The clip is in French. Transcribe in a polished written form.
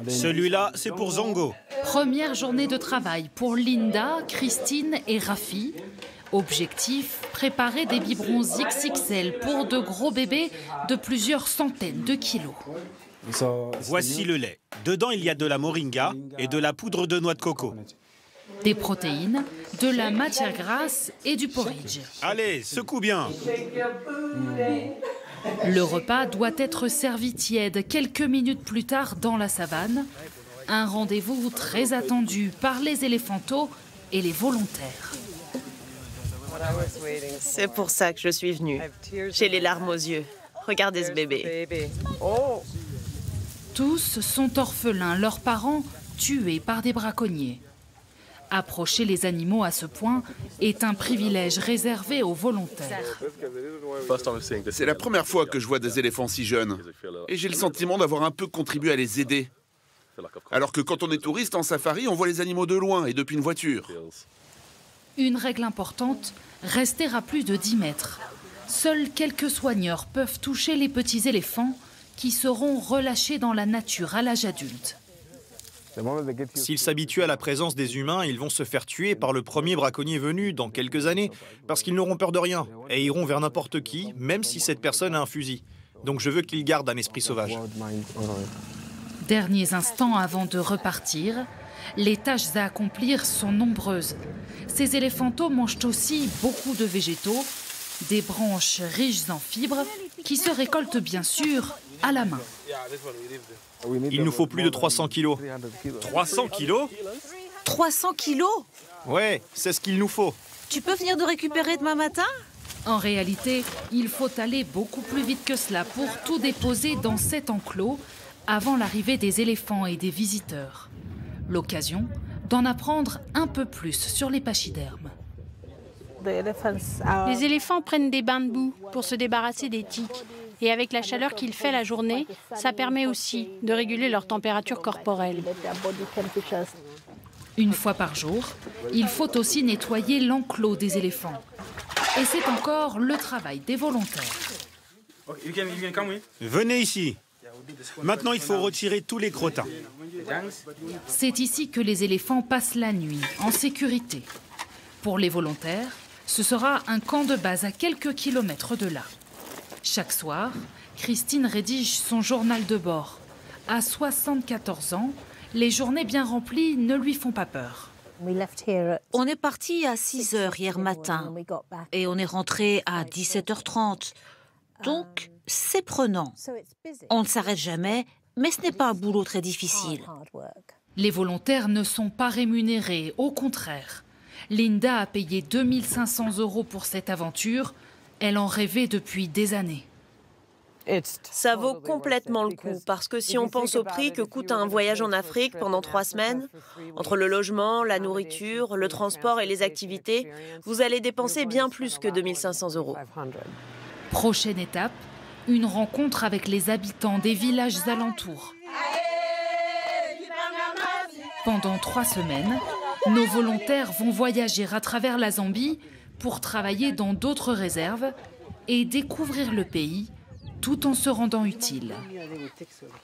Celui-là, c'est pour Zongo. Première journée de travail pour Linda, Christine et Rafi. Objectif, préparer des biberons XXL pour de gros bébés de plusieurs centaines de kilos. Voici le lait. Dedans, il y a de la moringa et de la poudre de noix de coco. Des protéines, de la matière grasse et du porridge. Allez, secoue bien. Le repas doit être servi tiède quelques minutes plus tard dans la savane. Un rendez-vous très attendu par les éléphantos et les volontaires. C'est pour ça que je suis venue. J'ai les larmes aux yeux. Regardez ce bébé. Tous sont orphelins, leurs parents tués par des braconniers. Approcher les animaux à ce point est un privilège réservé aux volontaires. C'est la première fois que je vois des éléphants si jeunes. Et j'ai le sentiment d'avoir un peu contribué à les aider. Alors que quand on est touriste en safari, on voit les animaux de loin et depuis une voiture. Une règle importante, rester à plus de 10 mètres. Seuls quelques soigneurs peuvent toucher les petits éléphants qui seront relâchés dans la nature à l'âge adulte. S'ils s'habituent à la présence des humains, ils vont se faire tuer par le premier braconnier venu dans quelques années, parce qu'ils n'auront peur de rien et iront vers n'importe qui, même si cette personne a un fusil. Donc je veux qu'ils gardent un esprit sauvage. Derniers instants avant de repartir, les tâches à accomplir sont nombreuses. Ces éléphantos mangent aussi beaucoup de végétaux, des branches riches en fibres qui se récoltent bien sûr à la main. Il nous faut plus de 300 kilos. 300 kilos? 300 kilos? Ouais, c'est ce qu'il nous faut. Tu peux venir nous récupérer demain matin? En réalité, il faut aller beaucoup plus vite que cela pour tout déposer dans cet enclos avant l'arrivée des éléphants et des visiteurs. L'occasion d'en apprendre un peu plus sur les pachydermes. Les éléphants prennent des bains de boue pour se débarrasser des tiques. Et avec la chaleur qu'il fait la journée, ça permet aussi de réguler leur température corporelle. Une fois par jour, il faut aussi nettoyer l'enclos des éléphants. Et c'est encore le travail des volontaires. Venez ici. Maintenant, il faut retirer tous les crottins. C'est ici que les éléphants passent la nuit, en sécurité. Pour les volontaires, ce sera un camp de base à quelques kilomètres de là. Chaque soir, Christine rédige son journal de bord. À 74 ans, les journées bien remplies ne lui font pas peur. On est parti à 6 h hier matin et on est rentré à 17h30. Donc, c'est prenant. On ne s'arrête jamais, mais ce n'est pas un boulot très difficile. Les volontaires ne sont pas rémunérés, au contraire. Linda a payé 2 500 € pour cette aventure. Elle en rêvait depuis des années. Ça vaut complètement le coup, parce que si on pense au prix que coûte un voyage en Afrique pendant 3 semaines, entre le logement, la nourriture, le transport et les activités, vous allez dépenser bien plus que 2 500 €. Prochaine étape, une rencontre avec les habitants des villages alentours. Pendant 3 semaines, nos volontaires vont voyager à travers la Zambie pour travailler dans d'autres réserves et découvrir le pays tout en se rendant utile.